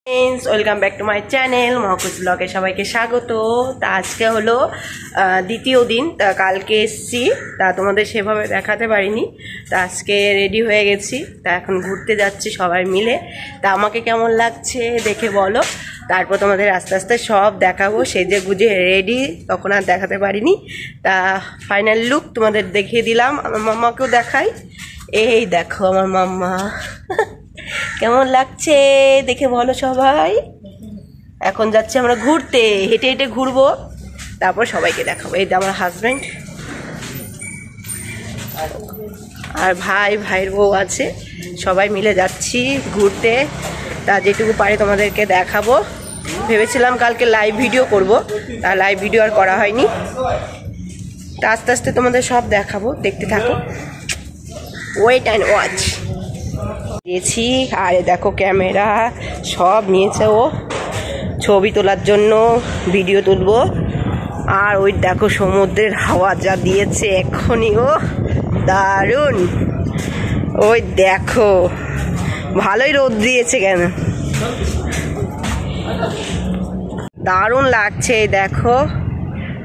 Welcome back to my channel মহকুজ ব্লগে সবাইকে স্বাগত। তা আজকে হলো দ্বিতীয় দিন। তা কালকে এসছি, তা তোমাদের সেভাবে দেখাতে পারিনি। তা আজকে রেডি হয়ে গেছি, তা এখন ঘুরতে যাচ্ছি সবাই মিলে। তা আমাকে কেমন লাগছে দেখে বলো, তারপর তোমাদের আস্তে আস্তে সব দেখাবো। সেজে গুজে রেডি, তখন আর দেখাতে পারিনি। তা ফাইনাল লুক তোমাদের দেখিয়ে দিলাম। আমার মাম্মাকেও দেখাই। এই দেখো আমার মাম্মা কেমন লাগছে দেখে বলো সবাই। এখন যাচ্ছি আমরা ঘুরতে, হেঁটে হেঁটে ঘুরবো, তারপর সবাইকে দেখাবো। এই আমার হাজব্যান্ড আর ভাইয়ের বউ আছে, সবাই মিলে যাচ্ছি ঘুরতে। তা যেটুকু পারি তোমাদেরকে দেখাবো। ভেবেছিলাম কালকে লাইভ ভিডিও করব, তা লাইভ ভিডিও আর করা হয়নি। তা আস্তে আস্তে তোমাদের সব দেখাবো, দেখতে থাকো। ওয়েট অ্যান্ড ওয়াচ দিয়েছি। আর দেখো ক্যামেরা সব নিয়েছে ও, ছবি তোলার জন্য, ভিডিও তুলবো। আর ওই দেখো সমুদ্রের হাওয়া যা দিয়েছে এক্ষুনি, ও দারুণ। ওই দেখো ভালোই রোদ দিয়েছে, কেন দারুণ লাগছে দেখো।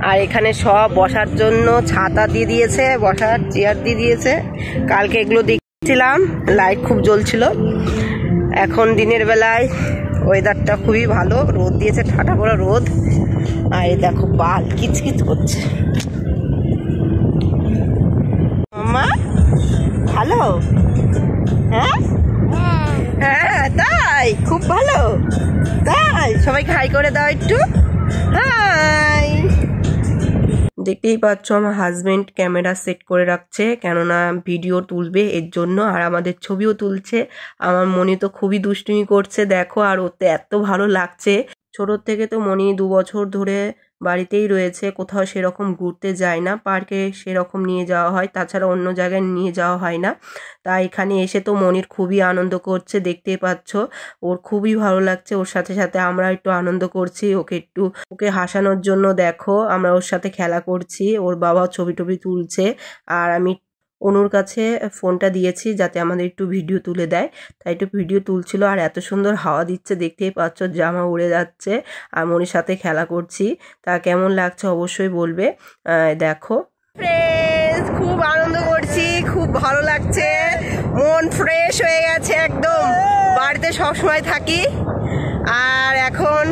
আর এখানে সব বসার জন্য ছাতা দিয়ে দিয়েছে, বসার চেয়ার দিয়ে দিয়েছে। কালকে এগুলো দেখছিলাম, লাইট খুব জ্বলছিল। এখন দিনের বেলায় ওয়েদারটা খুবই ভালো, রোদ দিয়েছে, ঠাটা পড়া রোদ। আর এই দেখো বাল কিচকিচ করছে। মাম্মা ভালো? হ্যাঁ হ্যাঁ তাই, খুব ভালো তাই। সবাইকে হাই করে দাও একটু, হাই। দেখতেই পাচ্ছ আমার হাজবেন্ড ক্যামেরা সেট করে রাখছে, কেননা ভিডিও তুলবে এর জন্য। আর আমাদের ছবিও তুলছে। আমার মনি তো খুবই দুষ্টুমি করছে দেখো, আর ওতে এত ভালো লাগছে। ছোটোর থেকে তো মনি 2 বছর ধরে বাড়িতেই রয়েছে, কোথাও সেরকম ঘুরতে যায় না। পার্কে সেরকম নিয়ে যাওয়া হয়, তাছাড়া অন্য জায়গায় নিয়ে যাওয়া হয় না। তাই এখানে এসে তো মনির খুবই আনন্দ করছে, দেখতেই পাচ্ছ। ওর খুবই ভালো লাগছে, ওর সাথে সাথে আমরা একটু আনন্দ করছি। ওকে হাসানোর জন্য দেখো আমরা ওর সাথে খেলা করছি। ওর বাবা ছবি টবি তুলছে, আর আমি অনুর কাছে ফোনটা দিয়েছি যাতে আমাদের একটু ভিডিও তুলে দেয়। তাই একটু ভিডিও তুলছিল। আর এত সুন্দর হাওয়া দিচ্ছে, দেখতেই পাচ্ছ, জামা উড়ে যাচ্ছে। আর মনির সাথে খেলা করছি। তা কেমন লাগছে অবশ্যই বলবে। দেখো ফ্রেন্ডস, খুব আনন্দ করছি, খুব ভালো লাগছে, মন ফ্রেশ হয়ে গেছে একদম। বাড়িতে সবসময় থাকি, আর এখন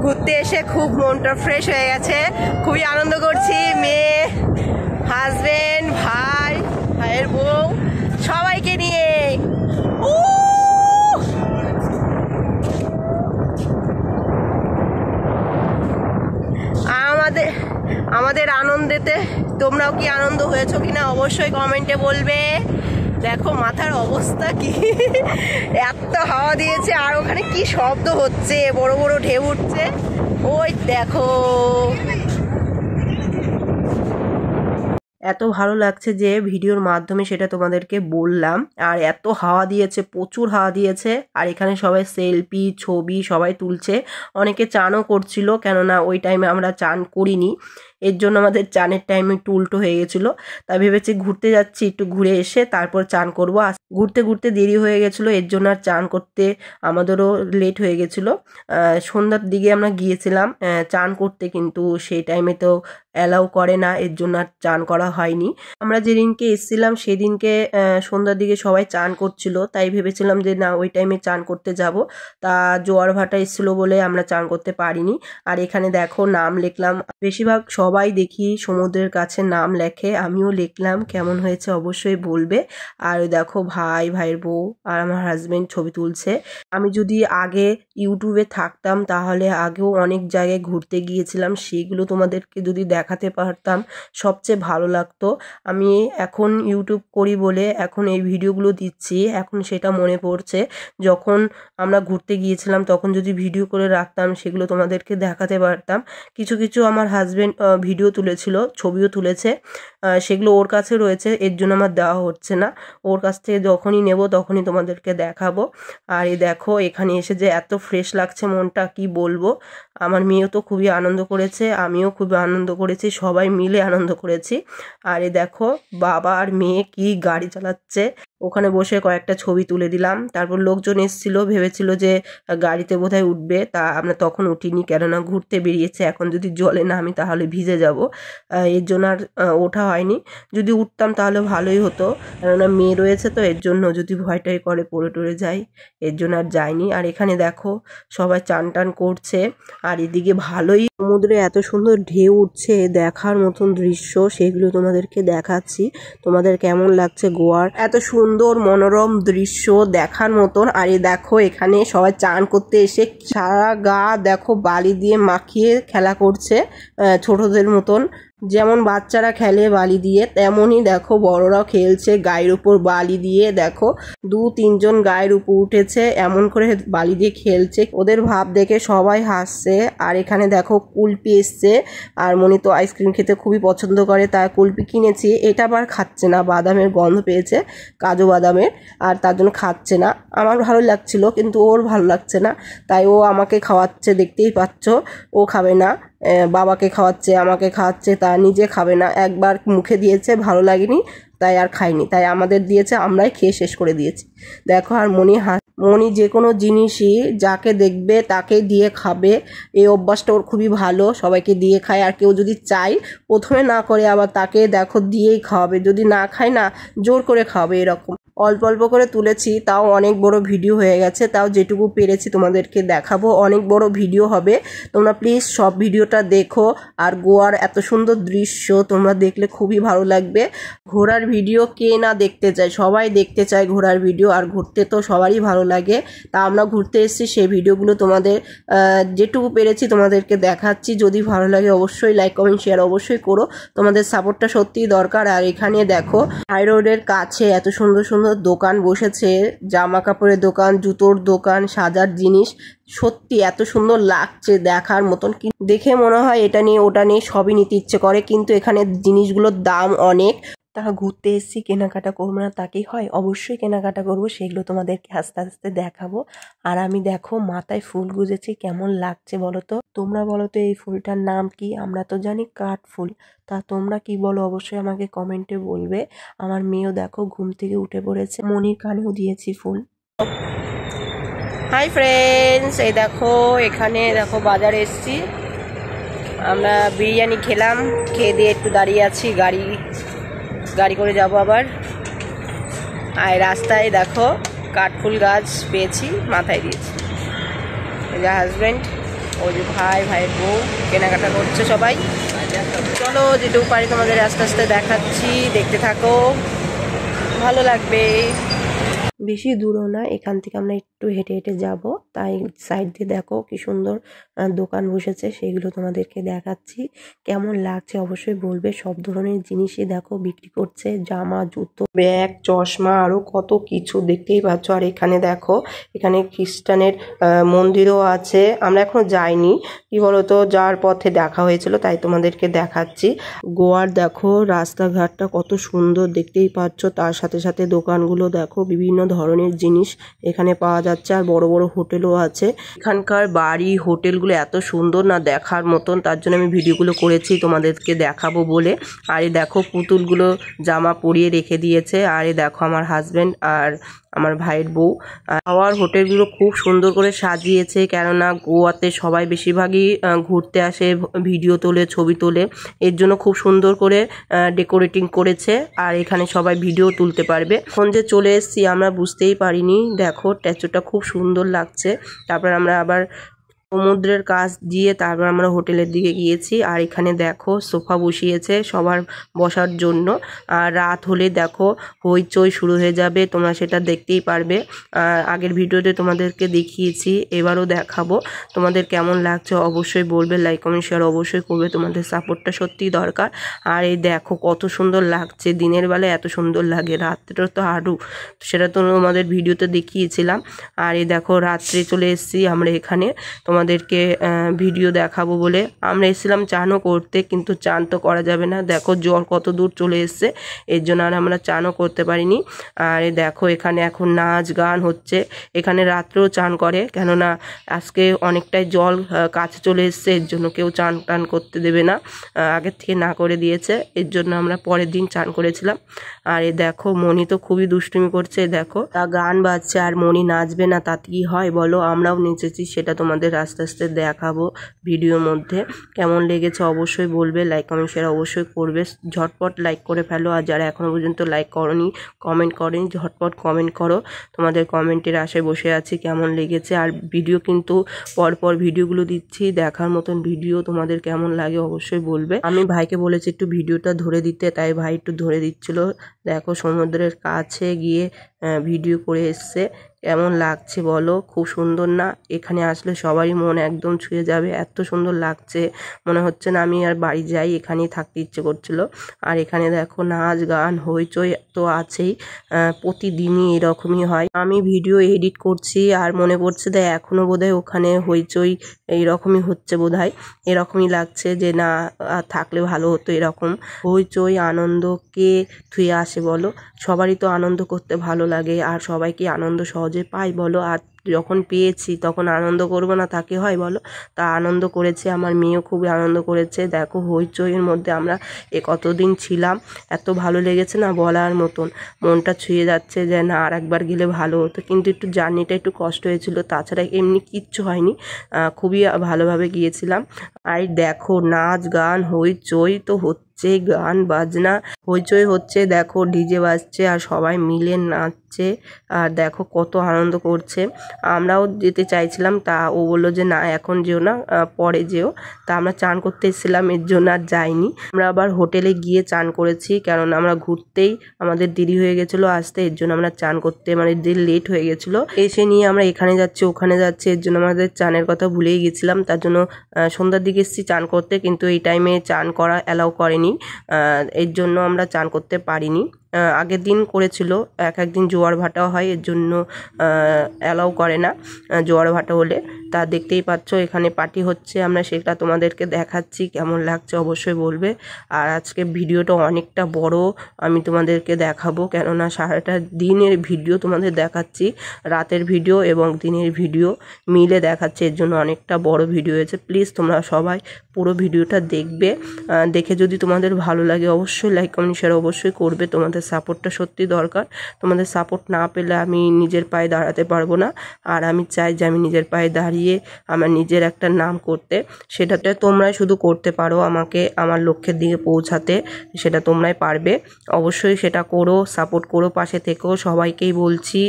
ঘুরতে এসে খুব মনটা ফ্রেশ হয়ে গেছে। খুবই আনন্দ করছি। মেয়ে, হাজবেন্ড, ভাইয়ের বউ সবাইকে নিয়ে। আমাদের আনন্দেতে তোমরাও কি আনন্দ হয়েছো কিনা অবশ্যই কমেন্টে বলবে। দেখো মাথার অবস্থা কি, এত হাওয়া দিয়েছে। আর ওখানে কি শব্দ হচ্ছে, বড় বড় ঢেউ উঠছে। ওই দেখো এত ভালো লাগছে যে ভিডিওর মাধ্যমে সেটা তোমাদেরকে বললাম। আর এত হাওয়া দিয়েছে, প্রচুর হাওয়া দিয়েছে। আর এখানে সবাই সেলফি ছবি সবাই তুলছে। অনেকে চানও করছিল, কেননা ওই টাইমে আমরা চান করিনি, এর জন্য আমাদের চানের টাইম একটু উল্টো হয়ে গেছিলো। তাই ভেবেছি ঘুরতে যাচ্ছি, একটু ঘুরে এসে তারপর চান করবো। ঘুরতে ঘুরতে দেরি হয়ে গেছিলো, এর জন্য আর চান করতে আমাদেরও লেট হয়ে গেছিলো। সন্ধ্যার দিকে আমরা গিয়েছিলাম চান করতে, কিন্তু সেই টাইমে তো অ্যালাউ করে না, এর জন্য আর চান করা হয়নি। আমরা যেদিনকে এসেছিলাম সেদিনকে সন্ধ্যার দিকে সবাই চান করছিল, তাই ভেবেছিলাম যে না ওই টাইমে চান করতে যাব। তা জোয়ার ভাটা এসেছিলো বলে আমরা চান করতে পারিনি। আর এখানে দেখো নাম লিখলাম, বেশিরভাগ সবাই দেখি সমুদ্রের কাছে নাম লেখে, আমিও লিখলাম। কেমন হয়েছে অবশ্যই বলবে। আর দেখো ভাইয়ের বউ আর আমার হাজবেন্ড ছবি তুলছে। আমি যদি আগে ইউটিউবে থাকতাম তাহলে আগেও অনেক জায়গায় ঘুরতে গিয়েছিলাম, সেগুলো তোমাদেরকে যদি দেখাতে পারতাম সবচেয়ে ভালো লাগতো। আমি এখন ইউটিউব করি বলে এখন এই ভিডিওগুলো দিচ্ছি। এখন সেটা মনে পড়ছে, যখন আমরা ঘুরতে গিয়েছিলাম তখন যদি ভিডিও করে রাখতাম সেগুলো তোমাদেরকে দেখাতে পারতাম। কিছু আমার হাজবেন্ড ভিডিও তুলেছিল, ছবিও তুলেছে। সেগুলো ওর কাছে রয়েছে, এর জন্য আমার দেওয়া হচ্ছে না। ওর কাছ থেকে যখনই নেব তখনই তোমাদেরকে দেখাবো। আর এই দেখো এখানে এসে যে এত ফ্রেশ লাগছে মনটা, কি বলবো। আমার মেয়েও তো খুবই আনন্দ করেছে, আমিও খুবই আনন্দ করেছি, সবাই মিলে আনন্দ করেছি। আর এই দেখো বাবা আর মেয়ে কি গাড়ি চালাচ্ছে, ওখানে বসে কয়েকটা ছবি তুলে দিলাম। তারপর লোকজন এসেছিল, ভেবেছিল যে গাড়িতে বোধহয় উঠবে, তা আমরা তখন উঠিনি, কেননা ঘুরতে বেরিয়েছে, এখন যদি জলে নামি তাহলে ভিজে যাব, এর জন্য আর ওঠা হয়নি। যদি উঠতাম তাহলে ভালোই হতো, কেননা মেয়ে রয়েছে তো, এর জন্য যদি ভয়টাই করে পড়ে টরে যাই, এর জন্য আর যাইনি। আর এখানে দেখো সবাই চান টান করছে, আর এদিকে ভালোই সমুদ্রে এত সুন্দর ঢেউ উঠছে, দেখার মতন দৃশ্য, সেগুলো তোমাদেরকে দেখাচ্ছি। তোমাদের কেমন লাগছে গোয়ার এত সুন্দর মনোরম দৃশ্য দেখার মতন। আর এই দেখো এখানে সবাই চান করতে এসে সারা গা দেখো বালি দিয়ে মাখিয়ে খেলা করছে, ছোটদের মতন। যেমন বাচ্চারা খেলে বালি দিয়ে, তেমনই দেখো বড়রাও খেলছে গায়ের উপর বালি দিয়ে। দেখো 2-3 জন গায়ের উপর উঠেছে, এমন করে বালি দিয়ে খেলছে, ওদের ভাব দেখে সবাই হাসছে। আর এখানে দেখো কুলপি এসছে, আর মনি তো আইসক্রিম খেতে খুবই পছন্দ করে, তাই কুলপি কিনেছি। এটা আবার খাচ্ছে না, বাদামের গন্ধ পেয়েছে, কাজু বাদামের, আর তার জন্য খাচ্ছে না। আমার ভালো লাগছিল কিন্তু ওর ভালো লাগছে না, তাই ও আমাকে খাওয়াচ্ছে, দেখতেই পাচ্ছ। ও খাবে না, বাবাকে খাওয়াচ্ছে, আমাকে খাওয়াচ্ছে, তা নিজে খাবে না। একবার মুখে দিয়েছে, ভালো লাগেনি, তাই আর খাইনি, তাই আমাদের দিয়েছে, আমরাই খেয়ে শেষ করে দিয়েছি। দেখো আর মনি যে কোনো জিনিসই যাকে দেখবে তাকে দিয়ে খাবে, এই অভ্যাসটা ওর খুবই ভালো, সবাইকে দিয়ে খায়। আর কেউ যদি চাই প্রথমে না করে আবার তাকে দেখো দিয়েই খাওয়াবে, যদি না খায় না জোর করে খাওয়াবে। এরকম অল্প অল্প করে তুলেছি, তাও অনেক বড় ভিডিও হয়ে গেছে, তাও যেটুকু পেরেছি তোমাদেরকে দেখাবো। অনেক বড় ভিডিও হবে, তোমরা প্লিজ সব ভিডিওটা দেখো। আর গোয়ার এত সুন্দর দৃশ্য তোমরা দেখলে খুবই ভালো লাগবে। ঘোরার ভিডিও কে না দেখতে চায়, সবাই দেখতে চায় ঘোরার ভিডিও, আর ঘুরতে তো সবারই ভালো লাগে। তা আমরা ঘুরতে এসেছি, সেই ভিডিওগুলো তোমাদের যেটুকু পেরেছি তোমাদেরকে দেখাচ্ছি। যদি ভালো লাগে অবশ্যই লাইক কমেন্ট শেয়ার অবশ্যই করো, তোমাদের সাপোর্টটা সত্যিই দরকার। আর এখানে দেখো হাই রোডের কাছে এত সুন্দর সুন্দর দোকান বসেছে, জামা কাপড়ের দোকান, জুতোর দোকান, সাজার জিনিস, সত্যি এত সুন্দর লাগছে দেখার মতন। দেখে মনে হয় এটা নিয়ে ওটা নিয়ে সবই নিতে ইচ্ছে করে, কিন্তু এখানে জিনিসগুলোর দাম অনেক। তা ঘুরতে এসেছি, কেনাকাটা করবো না তাকেই হয়, অবশ্যই কেনাকাটা করবো, সেগুলো তোমাদেরকে আস্তে আস্তে দেখাবো। আর আমি দেখো মাথায় ফুল গুজেছি, কেমন লাগছে বলো তো, তোমরা বলো তো এই ফুলটার নাম কি? আমরা তো জানি কাঠ ফুল, তা তোমরা কি বলো অবশ্যই আমাকে কমেন্টে বলবে। আমার মেয়েও দেখো ঘুম থেকে উঠে পড়েছে, মনির কানেও দিয়েছি ফুল। হাই ফ্রেন্ডস, এই দেখো এখানে দেখো বাজারে এসেছি, আমরা বিরিয়ানি খেলাম, খেয়ে দিয়ে একটু দাঁড়িয়ে আছি, গাড়ি করে যাব আবার। আর রাস্তায় দেখো কাঠফুল গাছ পেয়েছি, মাথায় দিয়েছি। ওই যে হাজব্যান্ড, ওই যে ভাইয়ের বউ কেনাকাটা করছে সবাই। চলো যেটুকু পারি তোমাদের আস্তে আস্তে দেখাচ্ছি, দেখতে থাকো, ভালো লাগবে। বেশি দূরও না, এখান থেকে আমরা একটু হেঁটে হেঁটে যাব, তাই সাইড দিয়ে দেখো কি সুন্দর দোকান বসেছে, সেগুলো তোমাদেরকে দেখাচ্ছি। কেমন লাগছে অবশ্যই বলবে। সব ধরনের জিনিসই দেখো বিক্রি করছে, জামা, জুতো, ব্যাগ, চশমা, আরও কত কিছু দেখতেই পাচ্ছ। আর এখানে দেখো এখানে খ্রিস্টানের মন্দিরও আছে, আমরা এখনো যাইনি, কি বলতো যাওয়ার পথে দেখা হয়েছিল, তাই তোমাদেরকে দেখাচ্ছি। গোয়ার দেখো রাস্তাঘাটটা কত সুন্দর দেখতেই পাচ্ছ, তার সাথে সাথে দোকানগুলো দেখো, বিভিন্ন ধরনের জিনিস এখানে পাওয়া যাচ্ছে। আর বড় বড় হোটেলও আছে। এখানকার বাড়ি হোটেলগুলো এত সুন্দর না, দেখার মতন, তার জন্য আমি ভিডিওগুলো করেছি তোমাদেরকে দেখাবো বলে। আর এই দেখো পুতুলগুলো জামা পরিয়ে রেখে দিয়েছে। আর এই দেখো আমার হাজব্যান্ড আর আমার ভাইয়ের বউ। খাওয়ার হোটেলগুলো খুব সুন্দর করে সাজিয়েছে, কেননা গোয়াতে সবাই বেশিরভাগই ঘুরতে আসে, ভিডিও তোলে, ছবি তোলে, এর জন্য খুব সুন্দর করে ডেকোরেটিং করেছে। আর এখানে সবাই ভিডিও তুলতে পারবে। এখন যে চলে এসেছি আমরা বুঝতেই পারিনি, দেখো স্ট্যাচুটা খুব সুন্দর লাগছে। তারপর আমরা আবার সমুদ্রের কাছ দিয়ে তারপর আমরা হোটেলের দিকে গিয়েছি। আর এখানে দেখো সোফা বসিয়েছে সবার বসার জন্য। আর রাত হলে দেখো হইচই শুরু হয়ে যাবে, তোমরা সেটা দেখতেই পারবে। আগের ভিডিওতে তোমাদেরকে দেখিয়েছি, এবারও দেখাবো। তোমাদের কেমন লাগছে অবশ্যই বলবে, লাইক কমেন্ট শেয়ার অবশ্যই করবে, তোমাদের সাপোর্টটা সত্যিই দরকার। আর এই দেখো কত সুন্দর লাগছে, দিনের বেলায় এত সুন্দর লাগে, রাত্রেটা তো আরও, সেটা তো তোমাদের ভিডিওতে দেখিয়েছিলাম। আর এই দেখো রাত্রে চলে এসেছি আমরা এখানে, তোমাদের তোমাদেরকে ভিডিও দেখাবো বলে আমরা এসেছিলাম চানও করতে, কিন্তু চান তো করা যাবে না, দেখো জল কত দূর চলে এসছে, এর জন্য আর আমরা চানও করতে পারিনি। আর দেখো এখানে এখন নাচ গান হচ্ছে, এখানে রাত্রেও চান করে, কেননা আজকে অনেকটাই জল কাছে চলে এসছে, এর জন্য কেউ চান টান করতে দেবে না, আগের থেকে না করে দিয়েছে, এর জন্য আমরা পরের দিন চান করেছিলাম। আর এ দেখো মণি তো খুবই দুষ্টুমি করছে, দেখো তা গান বাজছে আর মণি নাচবে না, তাতে কি হয় বলো? আমরাও নেচেছি, সেটা তোমাদের আস্তে আস্তে দেখাবো ভিডিওর মধ্যে। কেমন লেগেছে অবশ্যই বলবে, লাইক কমেন্ট শেয়ার অবশ্যই করবে, ঝটপট লাইক করে ফেলো, আর যারা এখনও পর্যন্ত লাইক করনি কমেন্ট করনি ঝটপট কমেন্ট করো, তোমাদের কমেন্টের আশায় বসে আছি কেমন লেগেছে। আর ভিডিও কিন্তু পরপর ভিডিওগুলো দিচ্ছি, দেখার মতন ভিডিও, তোমাদের কেমন লাগে অবশ্যই বলবে। আমি ভাইকে বলেছি একটু ভিডিওটা ধরে দিতে, তাই ভাই একটু ধরে দিচ্ছিল। দেখো সমুদ্রের কাছে গিয়ে ভিডিও করে এসছে, কেমন লাগছে বলো? খুব সুন্দর না? এখানে আসলে সবারই মন একদম ছুঁয়ে যাবে, এত সুন্দর লাগছে, মনে হচ্ছে না আমি আর বাড়ি যাই, এখানেই থাকতে ইচ্ছে করছিল। আর এখানে দেখো নাচ গান হইচই তো আছেই, প্রতিদিনই এরকমই হয়। আমি ভিডিও এডিট করছি আর মনে পড়ছে যে এখনও বোধহয় ওখানে হইচই এইরকমই হচ্ছে, বোধহয় এরকমই লাগছে যে না থাকলে ভালো হতো। এরকম হইচই আনন্দ কে থুয়ে আসে বলো? সবারই তো আনন্দ করতে ভালো লাগে, আর সবাই কি আনন্দ সহজে পায় বলো? আর যখন পেয়েছি তখন আনন্দ করবো না, তাকে হয় বলো? তা আনন্দ করেছে, আমার মেয়েও খুবই আনন্দ করেছে। দেখো হইচইয়ের মধ্যে আমরা কতদিন ছিলাম, এত ভালো লেগেছে না বলার মতন, মনটা ছুঁয়ে যাচ্ছে যে না আর একবার গেলে ভালো হতো, কিন্তু একটু জার্নিটা একটু কষ্ট হয়েছিল, তাছাড়া এমনি কিচ্ছু হয়নি, খুবই ভালোভাবে গিয়েছিলাম। আর দেখো নাচ গান হইচই তো হচ্ছে, গান বাজনা হইচই হচ্ছে, দেখো ডিজে বাজছে আর সবাই মিলে নাচছে, আর দেখো কত আনন্দ করছে। আমরাও যেতে চাইছিলাম, তা ও বললো যে না এখন যেও না, পরে যেও। তা আমরা চান করতে এসেছিলাম, এর জন্য আর যাইনি। আমরা আবার হোটেলে গিয়ে চান করেছি, কারণ আমরা ঘুরতেই আমাদের দেরি হয়ে গেছিলো আসতে, এর জন্য আমরা চান করতে মানে লেট হয়ে গেছিলো। এসে নিয়ে আমরা এখানে যাচ্ছি ওখানে যাচ্ছি, এর জন্য আমাদের চানের কথা ভুলেই গেছিলাম। তার জন্য সন্ধ্যার দিকে এসেছি চান করতে, কিন্তু এই টাইমে চান করা অ্যালাউ করেনি, এর জন্য আমরা চান করতে পারিনি। আগের দিন করেছিল, একদিন জোয়ার ভাটাও হয়, এর জন্য অ্যালাউ করে না জোয়ার ভাটা হলে। তা দেখতেই পাচ্ছ এখানে পার্টি হচ্ছে, আমরা সেটা তোমাদেরকে দেখাচ্ছি, কেমন লাগছে অবশ্যই বলবে। আর আজকে ভিডিওটা অনেকটা বড়, আমি তোমাদেরকে দেখাবো, কেননা সারাটা দিনের ভিডিও তোমাদের দেখাচ্ছি, রাতের ভিডিও এবং দিনের ভিডিও মিলে দেখাচ্ছে, এর জন্য অনেকটা বড় ভিডিও হয়েছে। প্লিজ তোমরা সবাই পুরো ভিডিওটা দেখবে, দেখে যদি তোমাদের ভালো লাগে অবশ্যই লাইক কমেন্ট শেয়ার অবশ্যই করবে, তোমাদের সাপোর্টটা সত্যি দরকার, তোমাদের সাপোর্ট না পেলে আমি নিজের পায়ে দাঁড়াতে পারবো না। আর আমি চাই যে আমি নিজের পায়ে দাঁড়িয়ে আমার নিজের একটা নাম করতে, সেটাতে তোমরাই শুধু করতে পারো আমাকে আমার লক্ষ্যের দিকে পৌঁছাতে, সেটা তোমরাই পারবে, অবশ্যই সেটা করো, সাপোর্ট করো, পাশে থেকেও, সবাইকেই বলছি।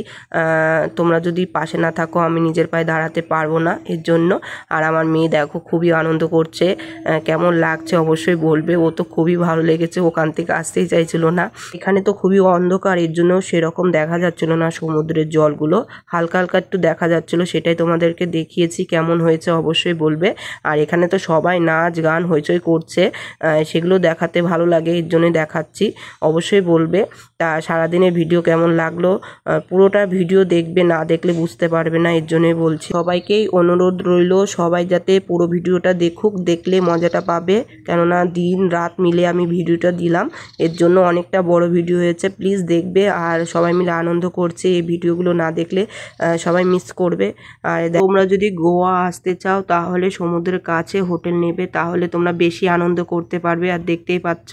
তোমরা যদি পাশে না থাকো আমি নিজের পায়ে দাঁড়াতে পারবো না, এর জন্য। আর আমার মেয়ে দেখো খুবই আনন্দ করছে, কেমন লাগছে অবশ্যই বলবে, ও তো খুবই ভালো লেগেছে, ওখান থেকে আসতেই চাইছিল না। এখানে তো খুবই অন্ধকার, এর জন্য সেরকম দেখা যাচ্ছিল না সমুদ্রের জলগুলো, হালকা হালকা একটু দেখা যাচ্ছিল, সেটাই তোমাদেরকে দেখিয়েছি, কেমন হয়েছে অবশ্যই বলবে। আর এখানে তো সবাই নাচ গান হইচই করছে, সেগুলো দেখাতে ভালো লাগে, এর জন্যই দেখাচ্ছি, অবশ্যই বলবে। তা সারাদিনের ভিডিও কেমন লাগলো পুরোটা ভিডিও দেখবে, না দেখলে বুঝতে পারবে না, এর জন্যই বলছি। সবাইকেই অনুরোধ রইল সবাই যাতে পুরো ভিডিওটা দেখুক, দেখলে মজাটা পাবে, কেননা দিন রাত মিলে আমি ভিডিওটা দিলাম, এর জন্য অনেকটা বড় ভিডিও হয়েছে। প্লিজ দেখবে, আর সবাই মিলে আনন্দ করছে, এই ভিডিওগুলো না দেখলে সবাই মিস করবে। আর তোমরা যদি গোয়া আসতে চাও তাহলে সমুদ্রের কাছে হোটেল নেবে, তাহলে তোমরা বেশি আনন্দ করতে পারবে। আর দেখতেই পাচ্ছ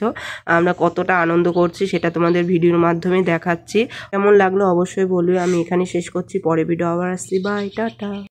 আমরা কতটা আনন্দ করছি, সেটা তোমাদের ভিডিওর মাধ্যমে দেখাচ্ছি। কেমন লাগলো অবশ্যই বলবে। আমি এখানে শেষ করছি, পরে ভিডিও আবার আসছি, বাই টাটা।